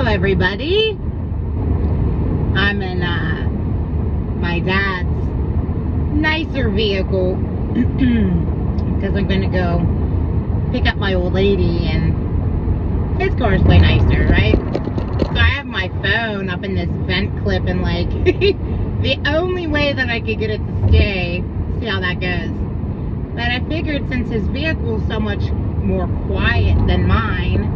everybody. I'm in my dad's nicer vehicle because I'm going to go pick up my old lady, and his car's way nicer, right? So I have my phone up in this vent clip, and like the only way that I could get it to stay, see how that goes. But I figured since his vehicle's so much more quiet than mine,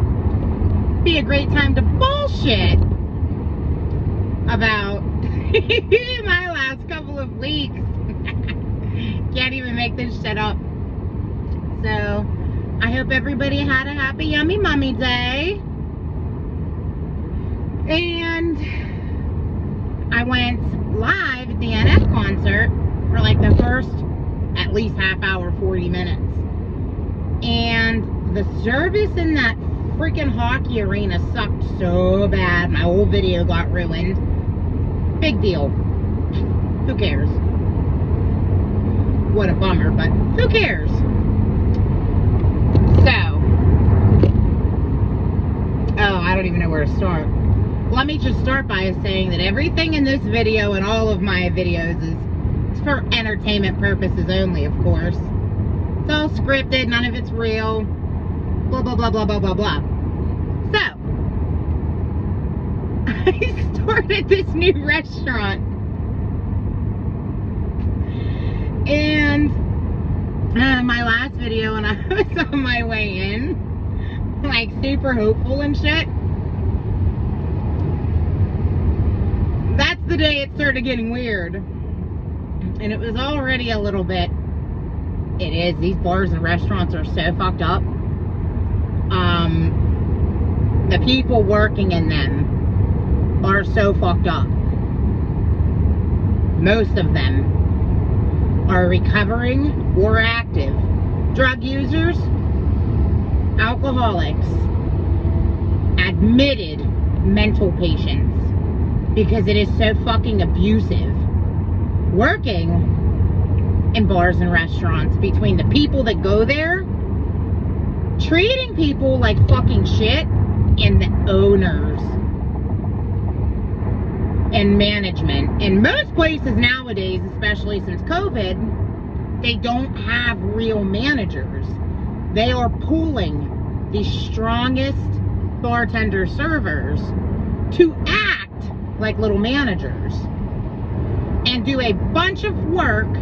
it'd be a great time to bullshit about my last couple of weeks. Can't even make this shit up. So I hope everybody had a happy yummy mummy day. And I went live at the NF concert for like the first at least half hour, 40 minutes. And the service in that freaking hockey arena sucked so bad. My whole video got ruined. Big deal. Who cares? What a bummer, but who cares? So, oh, I don't even know where to start. Let me just start by saying that everything in this video and all of my videos is for entertainment purposes only, of course. It's all scripted, none of it's real. Blah, blah, blah, blah, blah, blah, blah. So, I started this new restaurant. And my last video, when I was on my way in, like super hopeful and shit, that's the day it started getting weird. And it was already a little bit, it is, these bars and restaurants are so fucked up. The people working in them are so fucked up. Most of them are recovering or active drug users, alcoholics, admitted mental patients, because it is so fucking abusive working in bars and restaurants, between the people that go there treating people like fucking shit, and the owners and management. In most places nowadays, especially since COVID, they don't have real managers. They are pulling the strongest bartender servers to act like little managers and do a bunch of work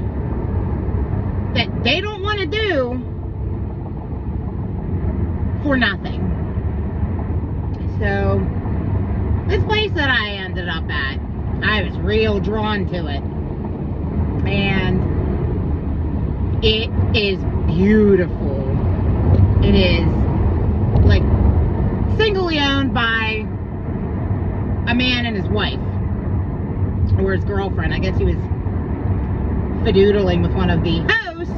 that they don't want to do for nothing. So this place that I ended up at, I was real drawn to it, and it is beautiful. It is like singly owned by a man and his wife, or his girlfriend. I guess he was fadoodling with one of the hosts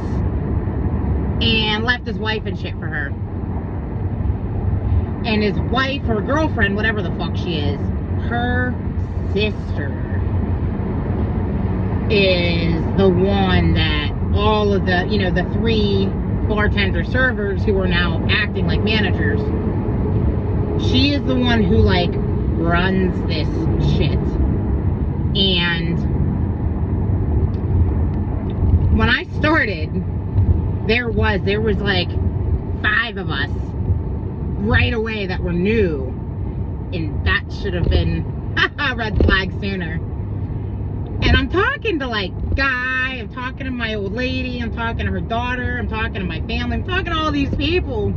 and left his wife and shit for her. And his wife, or girlfriend, whatever the fuck she is, her sister is the one that all of the, you know, the three bartender servers who are now acting like managers, she is the one who like runs this shit. And when I started, there was like 5 of us right away that were new, and that should have been a red flag sooner. And I'm talking to like Guy, I'm talking to my old lady, I'm talking to her daughter, I'm talking to my family, I'm talking to all these people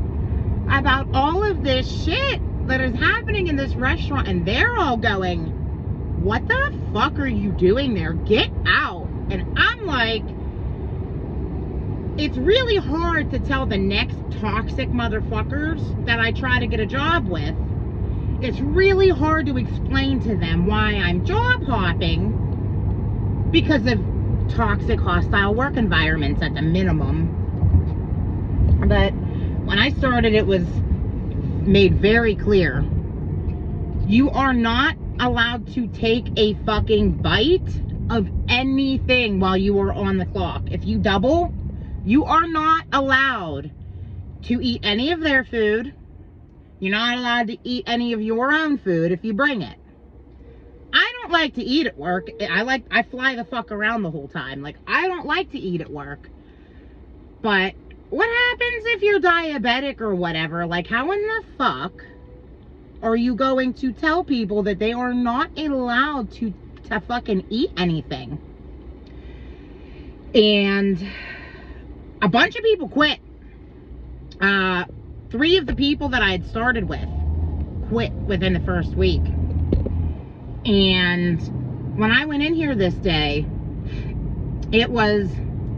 about all of this shit that is happening in this restaurant, and they're all going, what the fuck are you doing there? Get out. And I'm like, it's really hard to tell the next toxic motherfuckers that I try to get a job with. It's really hard to explain to them why I'm job hopping, because of toxic, hostile work environments at the minimum. But when I started, it was made very clear. You are not allowed to take a fucking bite of anything while you are on the clock. If you double, you are not allowed to eat any of their food. You're not allowed to eat any of your own food if you bring it. I don't like to eat at work. I fly the fuck around the whole time. Like, I don't like to eat at work. But what happens if you're diabetic or whatever? Like, how in the fuck are you going to tell people that they are not allowed to fucking eat anything? And a bunch of people quit. 3 of the people that I had started with quit within the first week. And when I went in here this day, it was,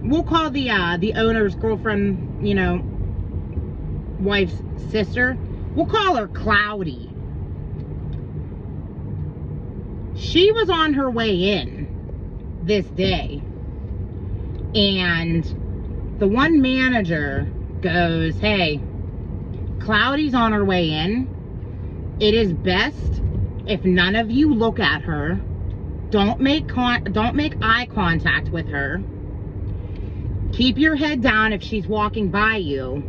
we'll call the owner's girlfriend, you know, wife's sister, we'll call her Cloudy. She was on her way in this day, and the one manager goes, hey, Cloudy's on her way in. It is best if none of you look at her. Don't make eye contact with her. Keep your head down if she's walking by you.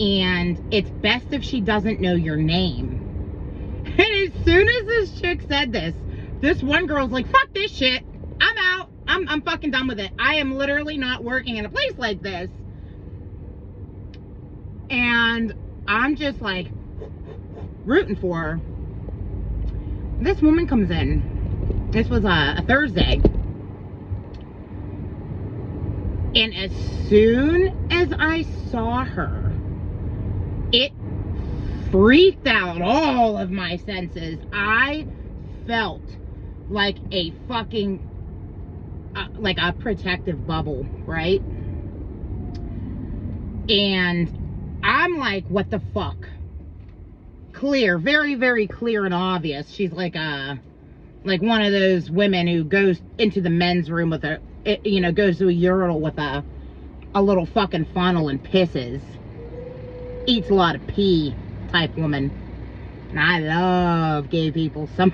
And it's best if she doesn't know your name. And as soon as this chick said this one girl's like, fuck this shit. I'm out. I'm fucking done with it. I am literally not working in a place like this. And I'm just like rooting for her. This woman comes in. This was a Thursday. And as soon as I saw her, it freaked out all of my senses. I felt like a fucking, like a protective bubble, right? And I'm like, what the fuck? Clear, very, very clear and obvious. She's like one of those women who goes into the men's room with goes to a urinal with a little fucking funnel and pisses. Eats a lot of pee type woman. And I love gay people. Some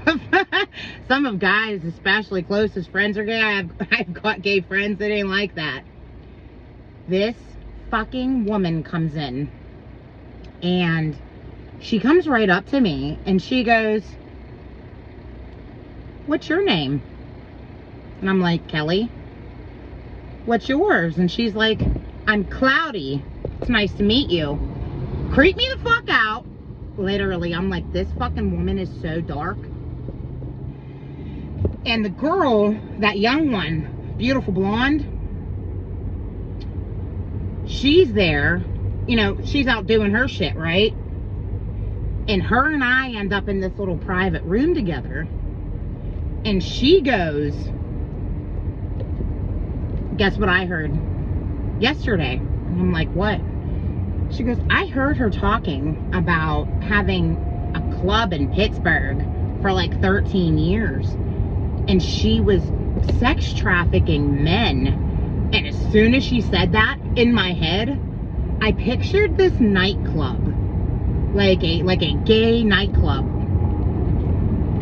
of guys, especially closest friends, are gay. I've got gay friends that ain't like that. This fucking woman comes in, and she comes right up to me, and she goes, what's your name? And I'm like, Kelly. What's yours? And she's like, I'm Cloudy. It's nice to meet you. Creep me the fuck out. Literally, I'm like, this fucking woman is so dark. And the girl, that young one, beautiful blonde, she's there. You know, she's out doing her shit, right? And her and I end up in this little private room together. And she goes, guess what I heard yesterday? And I'm like, what? She goes, I heard her talking about having a club in Pittsburgh for like 13 years. And she was sex trafficking men. And as soon as she said that, in my head, I pictured this nightclub. Like a gay nightclub.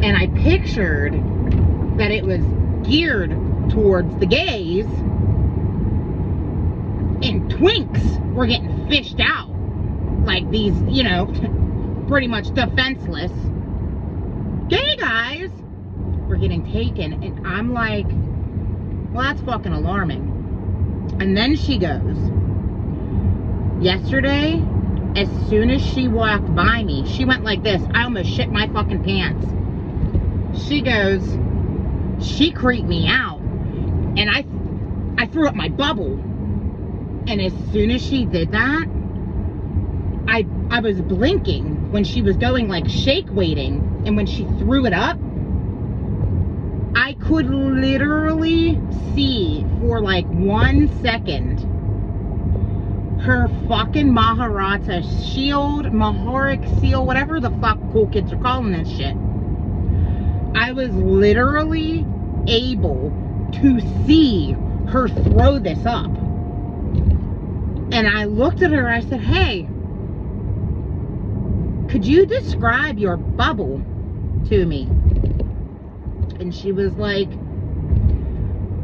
And I pictured that it was geared towards the gays, and twinks were getting fished out. Like these, you know, pretty much defenseless gay guys were getting taken. And I'm like, well, that's fucking alarming. And then she goes, yesterday, as soon as she walked by me, she went like this. I almost shit my fucking pants. She goes, she creeped me out. And I threw up my bubble. And as soon as she did that, I was blinking when she was going like shake weighting. And when she threw it up, I could literally see for like 1 second her fucking Maharaja shield, Maharic seal, whatever the fuck cool kids are calling this shit. I was literally able to see her throw this up. And I looked at her, I said, hey, could you describe your bubble to me? And she was like,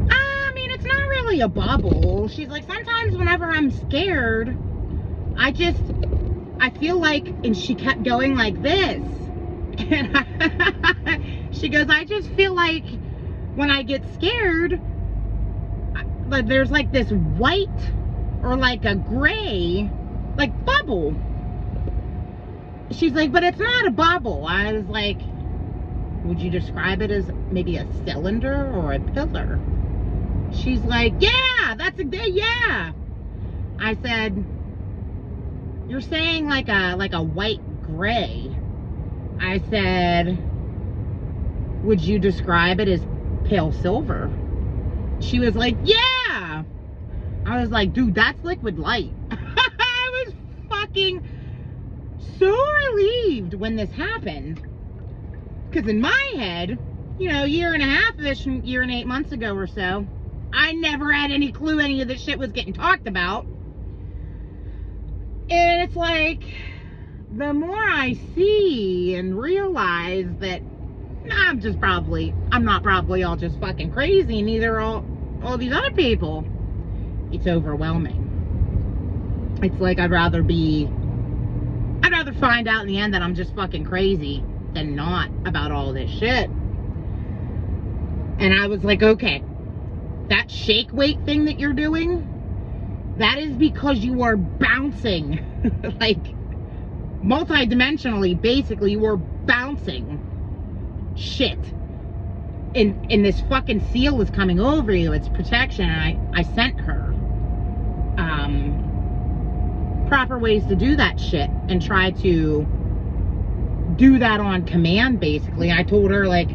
I mean, it's not really a bubble. She's like, sometimes whenever I'm scared, I I feel like, and she kept going like this. And she goes, I just feel like when I get scared, like there's like this white or like a gray, like bubble. She's like, but it's not a bubble. I was like, would you describe it as maybe a cylinder or a pillar? She's like, yeah, that's a day, yeah. I said, you're saying like a white gray. I said, would you describe it as pale silver? She was like, yeah. I was like, dude, that's liquid light. I was fucking so relieved when this happened. Because in my head, you know, year and a half-ish, year and 8 months ago or so, I never had any clue any of this shit was getting talked about. And it's like, the more I see and realize that I'm not probably all just fucking crazy, neither are all these other people. It's overwhelming. It's like I'd rather find out in the end that I'm just fucking crazy than not about all this shit. And I was like, okay, that shake weight thing that you're doing, that is because you are bouncing like multidimensionally. Basically, you are bouncing shit, and this fucking seal is coming over you. It's protection. And I sent her proper ways to do that shit and try to do that on command. Basically, I told her, like,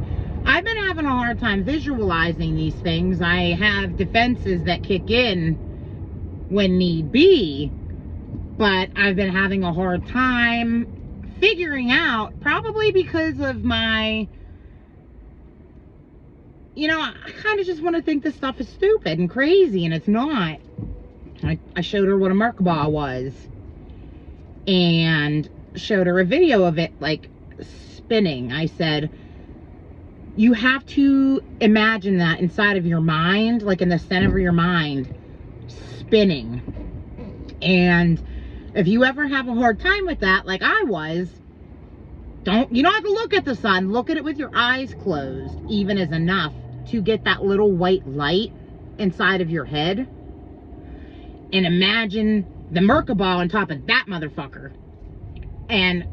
I've been having a hard time visualizing these things. I have defenses that kick in when need be, but I've been having a hard time figuring out, probably because of my, you know, I kind of just want to think this stuff is stupid and crazy, and it's not. I showed her what a Merkaba was and showed her a video of it, like, spinning. I said, you have to imagine that inside of your mind, like in the center of your mind, spinning. And if you ever have a hard time with that, like I was, you don't have to look at the sun. Look at it with your eyes closed, even is enough to get that little white light inside of your head. And imagine the Merkaba on top of that motherfucker. And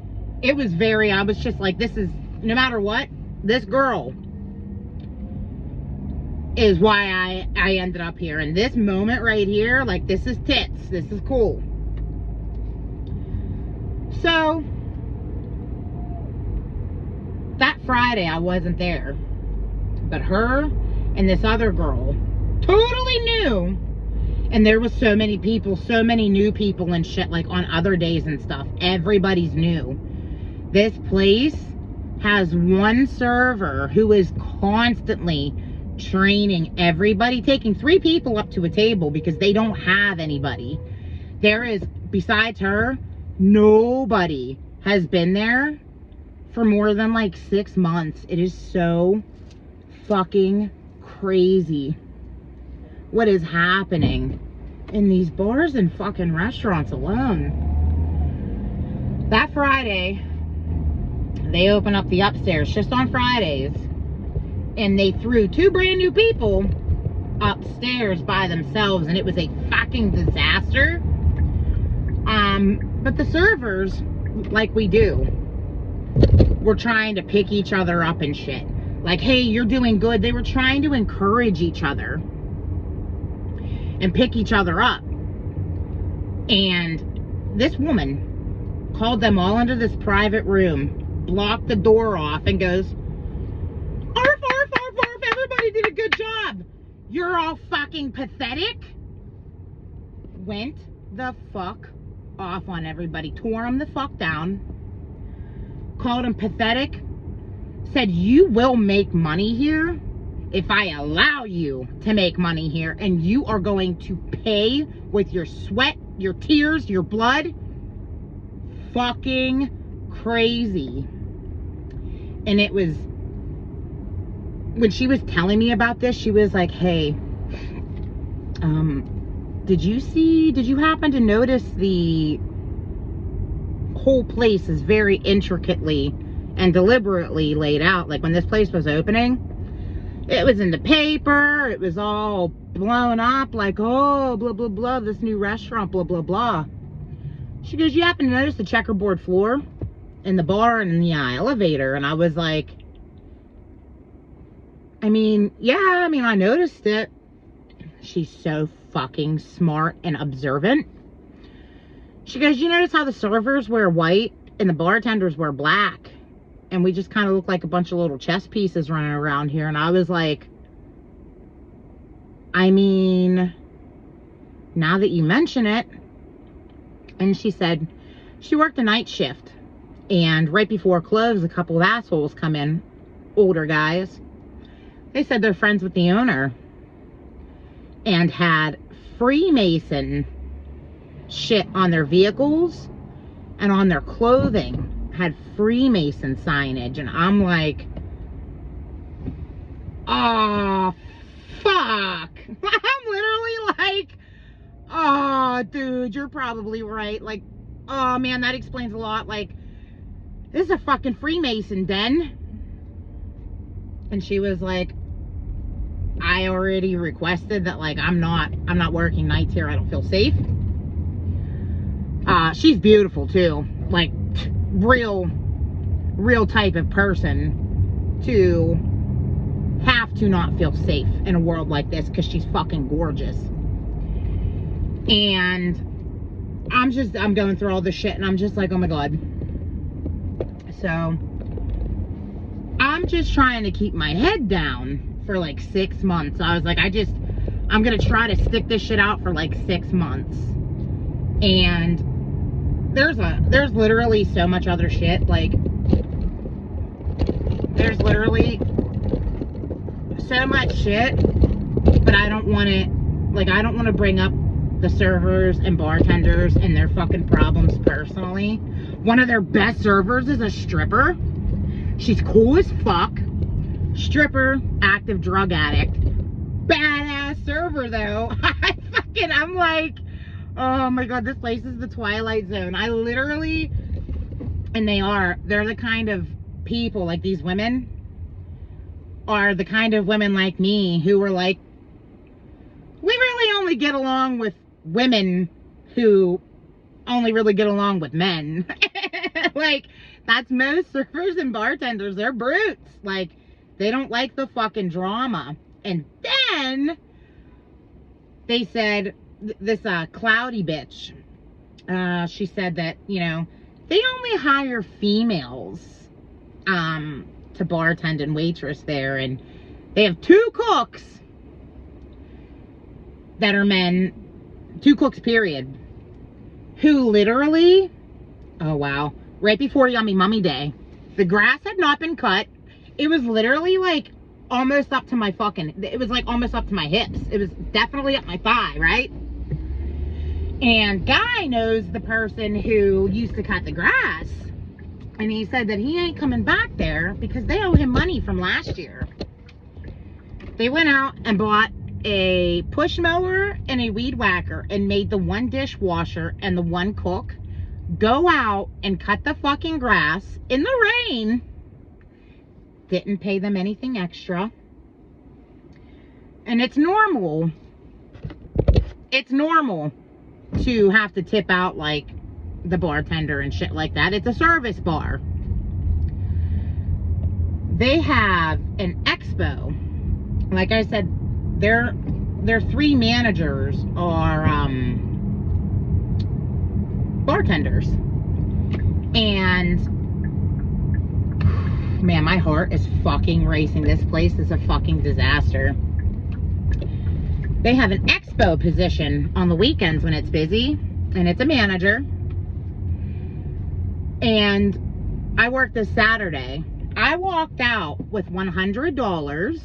it was I was just like, this is, no matter what, this girl is why I ended up here. And this moment right here, like, this is tits. This is cool. So, that Friday I wasn't there. But her and this other girl, totally new. And there was so many people, so many new people and shit, like on other days and stuff. Everybody's new. This place has one server who is constantly training everybody, taking 3 people up to a table because they don't have anybody. There is, besides her, nobody has been there for more than like 6 months. It is so fucking crazy what is happening in these bars and fucking restaurants alone. That Friday, they open up the upstairs just on Fridays, and they threw 2 brand new people upstairs by themselves, and it was a fucking disaster. But the servers, like we do, were trying to pick each other up and shit. Like, hey, you're doing good. They were trying to encourage each other and pick each other up. And this woman called them all into this private room, blocked the door off, and goes, arf, arf, arf, arf, everybody did a good job. You're all fucking pathetic. Went the fuck off on everybody, tore them the fuck down, called them pathetic, said, you will make money here if I allow you to make money here, and you are going to pay with your sweat, your tears, your blood. Fucking crazy. And it was, when she was telling me about this, she was like, hey, did you happen to notice the whole place is very intricately and deliberately laid out. Like when this place was opening, it was in the paper, it was all blown up, like, oh, blah, blah, blah, this new restaurant, blah, blah, blah. She goes, you happen to notice the checkerboard floor in the bar and in the elevator? And I was like, I mean, yeah, I noticed it. She's so fucking smart and observant. She goes, you notice how the servers wear white and the bartenders wear black? And we just kind of look like a bunch of little chess pieces running around here. And I was like, I mean, now that you mention it. And she said she worked a night shift. And right before close, a couple of assholes come in, older guys. They said they're friends with the owner and had Freemason shit on their vehicles and on their clothing. Had Freemason signage. And I'm like, oh, fuck. I'm literally like, oh, dude, you're probably right. Like, oh, man, that explains a lot. Like, this is a fucking Freemason den. And she was like, I already requested that, like, I'm not working nights here. I don't feel safe. She's beautiful, too. Like, real type of person to have to not feel safe in a world like this, because she's fucking gorgeous. And I'm going through all this shit, and I'm just like, oh my god. So I'm just trying to keep my head down for like 6 months. I was like, I'm gonna try to stick this shit out for like 6 months. And there's literally so much other shit. Like, there's literally so much shit, but I don't want to bring up the servers and bartenders and their fucking problems personally. One of their best servers is a stripper. She's cool as fuck. Stripper, active drug addict. Badass server though. I'm like, oh my god, this place is the Twilight Zone. I literally, and they're the kind of people, like these women are the kind of women like me who were like, we really only get along with women who only really get along with men. Like, that's most servers and bartenders. They're brutes. Like, they don't like the fucking drama. And then they said, this cloudy bitch, she said that, you know, they only hire females to bartend and waitress there, and they have 2 cooks that are men, 2 cooks period, who literally, oh wow, right before Yummy Mummy Day, the grass had not been cut. It was literally like almost up to my fucking, it was like almost up to my hips. It was definitely up my thigh, right? And Guy knows the person who used to cut the grass, and he said that he ain't coming back there because they owe him money from last year. They went out and bought a push mower and a weed whacker and made the one dishwasher and the one cook go out and cut the fucking grass in the rain. Didn't pay them anything extra. And it's normal to have to tip out like the bartender and shit like that. It's a service bar. They have an expo. Like I said, their 3 managers are bartenders. And man, my heart is fucking racing. This place is a fucking disaster. They have an expo position on the weekends when it's busy, and it's a manager. And I worked this Saturday. I walked out with $100,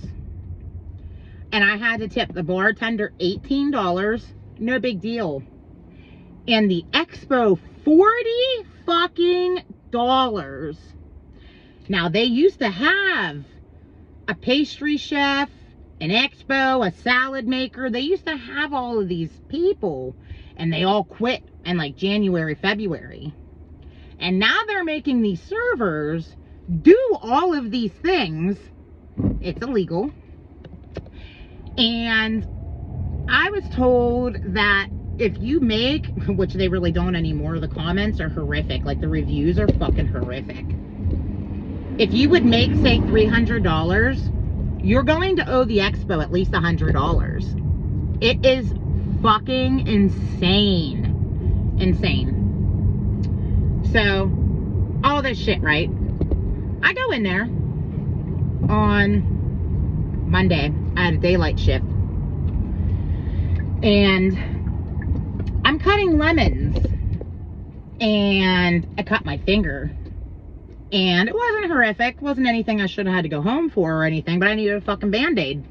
and I had to tip the bartender $18. No big deal. And the expo, $40 fucking dollars. Now, they used to have a pastry chef, an expo, a salad maker. They used to have all of these people, and they all quit in like January, February. And now they're making these servers do all of these things. It's illegal. And I was told that if you make, which they really don't anymore, the comments are horrific. Like, the reviews are fucking horrific. If you would make, say, $300, you're going to owe the expo at least $100. It is fucking insane. Insane. So, all this shit, right? I go in there on Monday. I had a daylight shift. And I'm cutting lemons. And I cut my finger. And it wasn't horrific. It wasn't anything I should have had to go home for or anything. But I needed a fucking Band-Aid.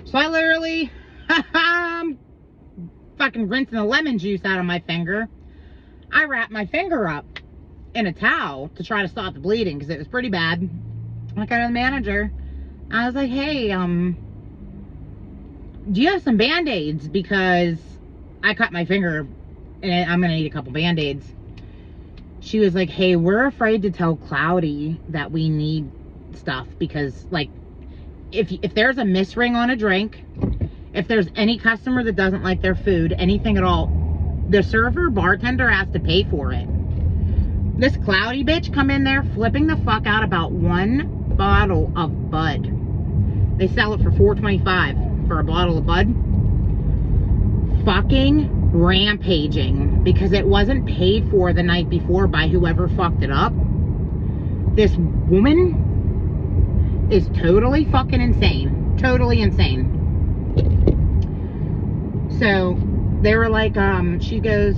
So I literally fucking rinsing the lemon juice out of my finger. I wrapped my finger up in a towel to try to stop the bleeding because it was pretty bad. I got to the manager. I was like, hey, do you have some Band-Aids? Because I cut my finger and I'm going to need a couple Band-Aids. She was like, hey, we're afraid to tell Cloudy that we need stuff because, like, if there's a misring on a drink, if there's any customer that doesn't like their food, anything at all, the server, bartender has to pay for it. This Cloudy bitch come in there flipping the fuck out about one bottle of Bud. They sell it for $4.25 for a bottle of Bud. Fucking rampaging because it wasn't paid for the night before by whoever fucked it up. This woman is totally fucking insane. Totally insane. So they were like, she goes,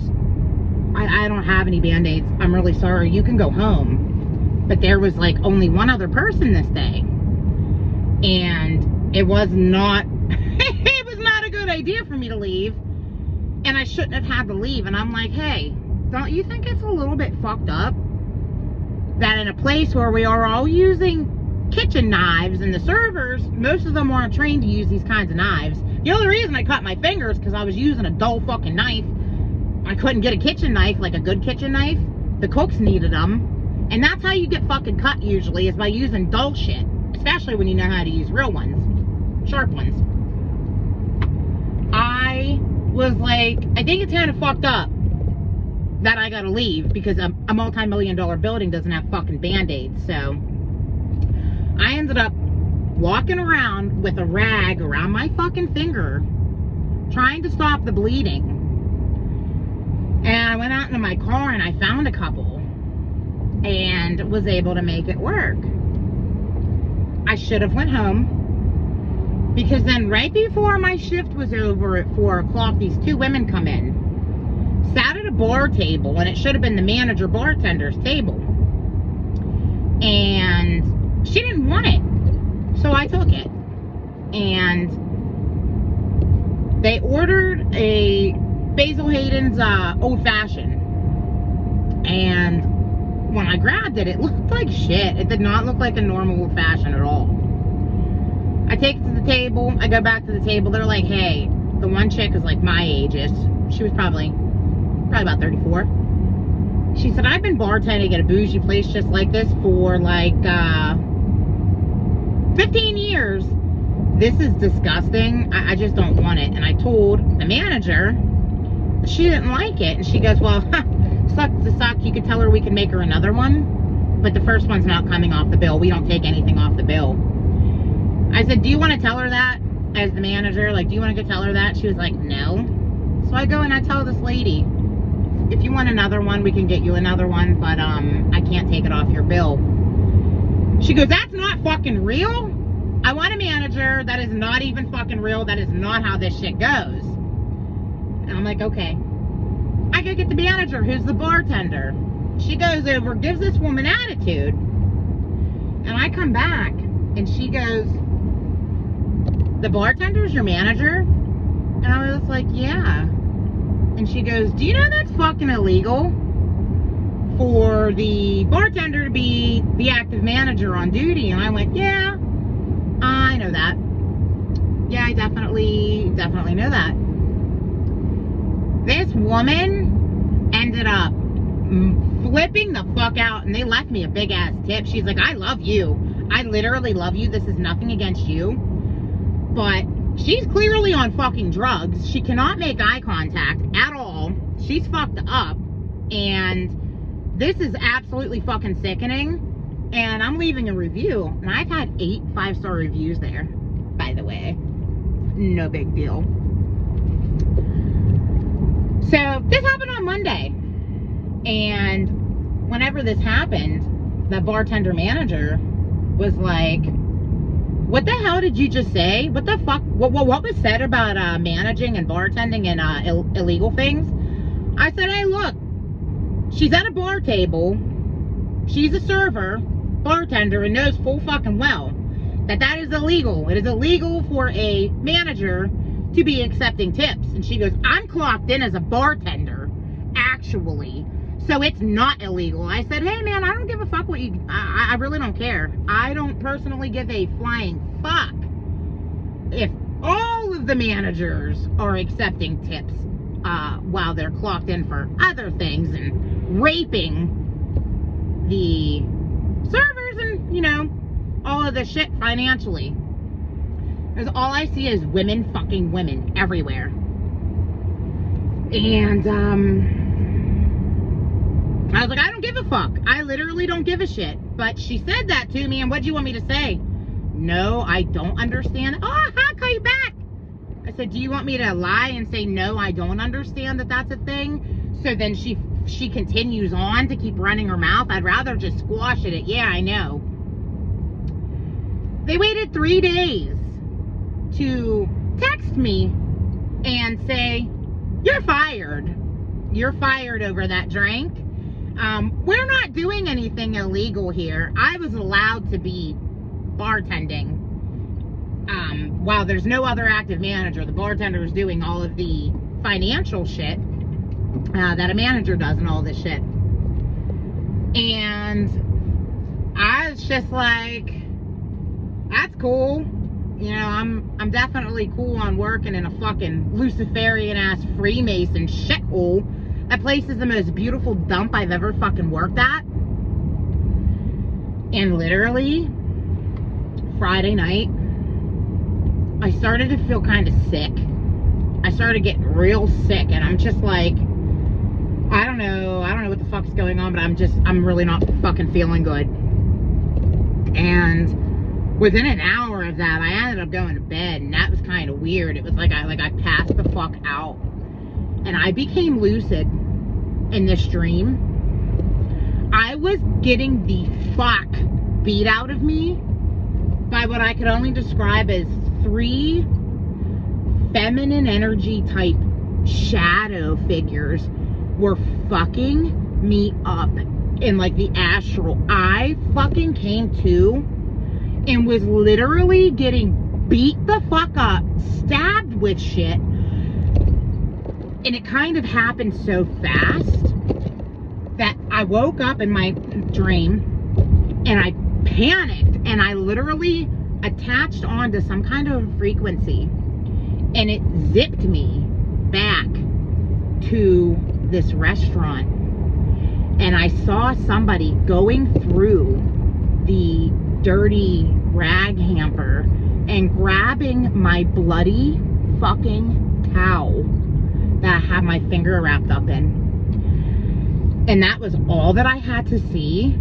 I don't have any Band-Aids. I'm really sorry. You can go home. But there was like only one other person this day. And it was not, it was not a good idea for me to leave. And I shouldn't have had to leave. And I'm like, hey, don't you think it's a little bit fucked up that in a place where we are all using kitchen knives and the servers, most of them aren't trained to use these kinds of knives. The only reason I cut my fingers because I was using a dull fucking knife. I couldn't get a kitchen knife, like a good kitchen knife. The cooks needed them. And that's how you get fucking cut usually, is by using dull shit. Especially when you know how to use real ones. Sharp ones. I was like, I think it's kind of fucked up that I gotta leave because a multi-million-dollar building doesn't have fucking Band-Aids. So I ended up walking around with a rag around my fucking finger trying to stop the bleeding. And I went out into my car and I found a couple and was able to make it work. I should have went home because then right before my shift was over at 4 o'clock, these two women come in, sat at a bar table, and it should have been the manager bartender's table. And she didn't want it. So I took it. And they ordered a Basil Hayden's Old Fashioned. And when I grabbed it, it looked like shit. It did not look like a normal Old Fashioned at all. I take it to the table. I go back to the table. They're like, hey, the one chick is like my age-ish. She was probably about 34. She said, I've been bartending at a bougie place just like this for like 15 years. This is disgusting. I just don't want it. And I told the manager she didn't like it. And she goes, well, sucks to suck. You could tell her we can make her another one. But the first one's not coming off the bill. We don't take anything off the bill. I said, do you want to tell her that as the manager? Like, do you want to go tell her that? She was like, no. So I go and I tell this lady, if you want another one, we can get you another one. But I can't take it off your bill. She goes, that's not fucking real. I want a manager. That is not even fucking real. That is not how this shit goes. And I'm like, okay. I go get the manager, who's the bartender. She goes over, gives this woman attitude. And I come back, and she goes, the bartender's your manager? And I was like, yeah. And she goes, do you know that's fucking illegal for the bartender to be the active manager on duty? And I went, yeah, I know that. Yeah, I definitely know that. This woman ended up flipping the fuck out, and they left me a big ass tip. She's like, I love you. I literally love you. This is nothing against you. But she's clearly on fucking drugs. She cannot make eye contact at all. She's fucked up. And this is absolutely fucking sickening. And I'm leaving a review. And I've had 8 5-star reviews there, by the way. No big deal. So this happened on Monday. And whenever this happened, the bartender manager was like, what the hell did you just say? What the fuck? What was said about managing and bartending and illegal things? I said, hey, look, she's at a bar table. She's a server, bartender, and knows full fucking well that that is illegal. It is illegal for a manager to be accepting tips. And she goes, I'm clocked in as a bartender, actually. So it's not illegal. I said, hey man, I don't give a fuck what you, I really don't care. I don't personally give a flying fuck if all of the managers are accepting tips while they're clocked in for other things and raping the servers and, you know, all of the shit financially. Because all I see is women fucking women everywhere. And, I was like, I don't give a fuck. I literally don't give a shit. But she said that to me, and what do you want me to say? No, I don't understand. Oh, I'll call you back. I said, do you want me to lie and say, no, I don't understand that that's a thing? So then she continues on to keep running her mouth. I'd rather just squash it at, yeah, I know. They waited 3 days to text me and say, you're fired. You're fired over that drink. We're not doing anything illegal here. I was allowed to be bartending. While there's no other active manager, the bartender is doing all of the financial shit that a manager does and all this shit. And I was just like, that's cool. You know, I'm definitely cool on working in a fucking Luciferian ass Freemason shithole. That place is the most beautiful dump I've ever fucking worked at. And literally, Friday night, I started to feel kind of sick. I started getting real sick, and I'm just like, I don't know what the fuck's going on, but I'm really not fucking feeling good. And within an hour of that, I ended up going to bed, and that was kind of weird. It was like I passed the fuck out. And I became lucid in this dream. I was getting the fuck beat out of me by what I could only describe as 3 feminine energy type shadow figures were fucking me up in like the astral. I fucking came to and was literally getting beat the fuck up, stabbed with shit. And it kind of happened so fast that I woke up in my dream and I panicked and I literally attached onto some kind of frequency and it zipped me back to this restaurant. And I saw somebody going through the dirty rag hamper and grabbing my bloody fucking towel that I had my finger wrapped up in. And that was all that I had to see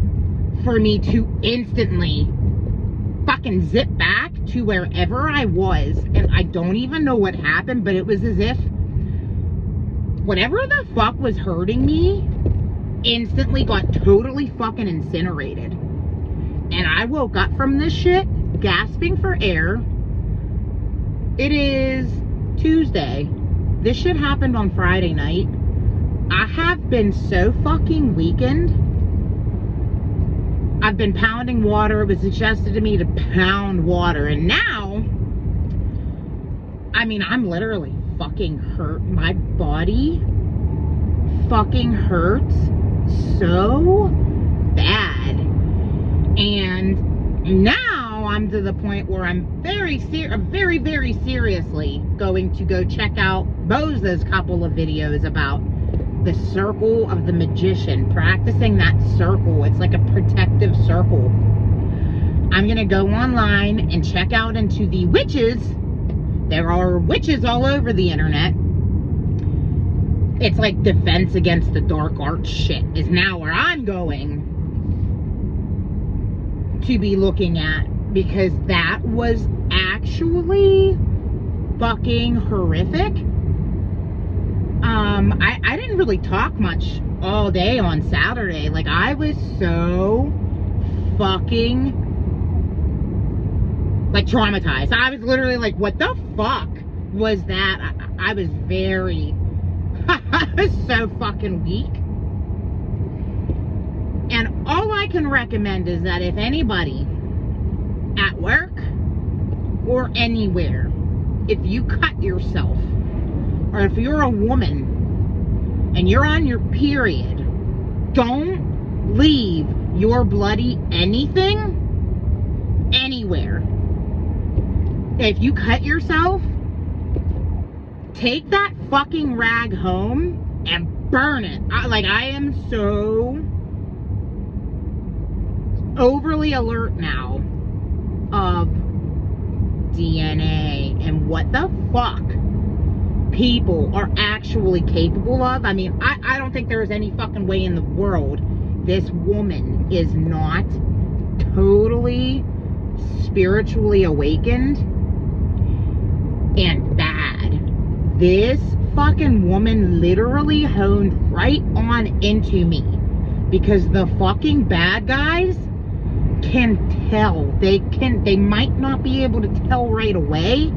for me to instantly fucking zip back to wherever I was. And I don't even know what happened, but it was as if whatever the fuck was hurting me instantly got totally fucking incinerated. And I woke up from this shit gasping for air. It is Tuesday. This shit happened on Friday night. I have been so fucking weakened. I've been pounding water. It was suggested to me to pound water. And now, I mean, I'm literally fucking hurt. My body fucking hurts so bad. And now I'm to the point where I'm very seriously going to go check out Boza's couple of videos about the circle of the magician, practicing that circle. It's like a protective circle. I'm gonna go online and check out into the witches. There are witches all over the internet. It's like defense against the dark arts shit is now where I'm going to be looking at, because that was actually fucking horrific. I didn't really talk much all day on Saturday. Like, I was so fucking, like, traumatized. I was literally like, what the fuck was that? I was very, I was so fucking weak. And all I can recommend is that if anybody at work or anywhere, if you cut yourself, or if you're a woman and you're on your period, don't leave your bloody anything anywhere. If you cut yourself, take that fucking rag home and burn it. I am so overly alert now of DNA and what the fuck people are actually capable of. I mean, I don't think there is any fucking way in the world this woman is not totally spiritually awakened and bad. This fucking woman literally honed right on into me, because the fucking bad guys can tell. They might not be able to tell right away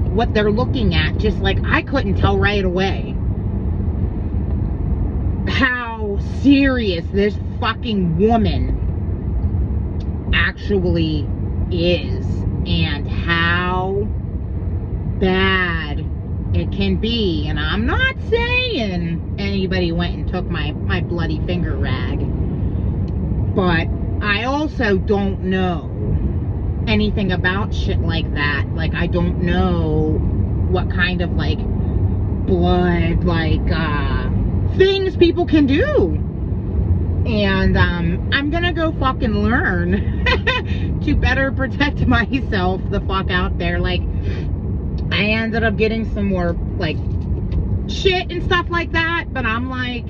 what they're looking at, just like I couldn't tell right away how serious this fucking woman actually is and how bad it can be. And I'm not saying anybody went and took my bloody finger rag, but I also don't know anything about shit like that. Like, I don't know what kind of, like, blood, like, things people can do. And, I'm gonna go fucking learn to better protect myself the fuck out there. Like, I ended up getting some more, like, shit and stuff like that, but I'm like,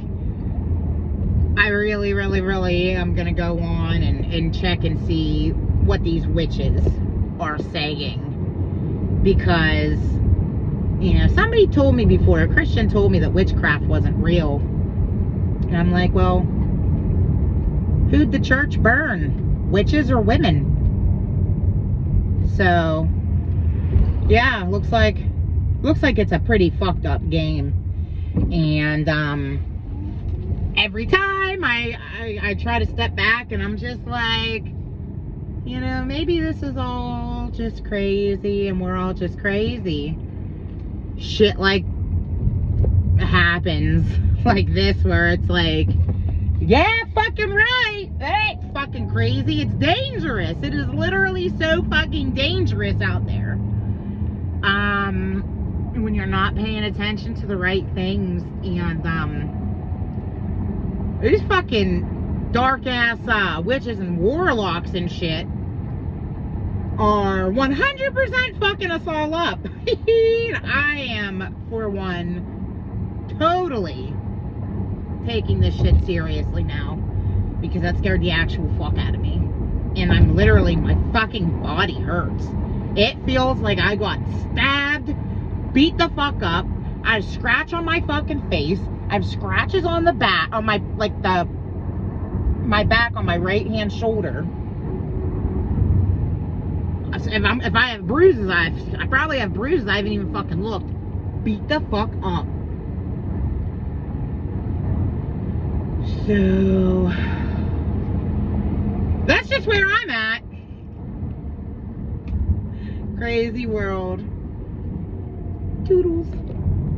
I really, really, really am gonna go on and check and see what these witches are saying, because, you know, somebody told me before, a Christian told me that witchcraft wasn't real, and I'm like, well, who'd the church burn, witches or women? So yeah, looks like it's a pretty fucked up game. And every time I try to step back, and I'm just like, you know, maybe this is all just crazy and we're all just crazy. Shit like happens like this, where it's like, yeah, fucking right. That ain't fucking crazy. It's dangerous. It is literally so fucking dangerous out there. When you're not paying attention to the right things. And these fucking dark ass witches and warlocks and shit are 100% fucking us all up. I am, for one, totally taking this shit seriously now, because that scared the actual fuck out of me. And I'm literally, my fucking body hurts. It feels like I got stabbed, beat the fuck up. I have scratch on my fucking face. I have scratches on the back, on my, like, my back on my right hand shoulder. If I have bruises, I probably have bruises. I haven't even fucking looked. Beat the fuck up. So that's just where I'm at. Crazy world. Toodles.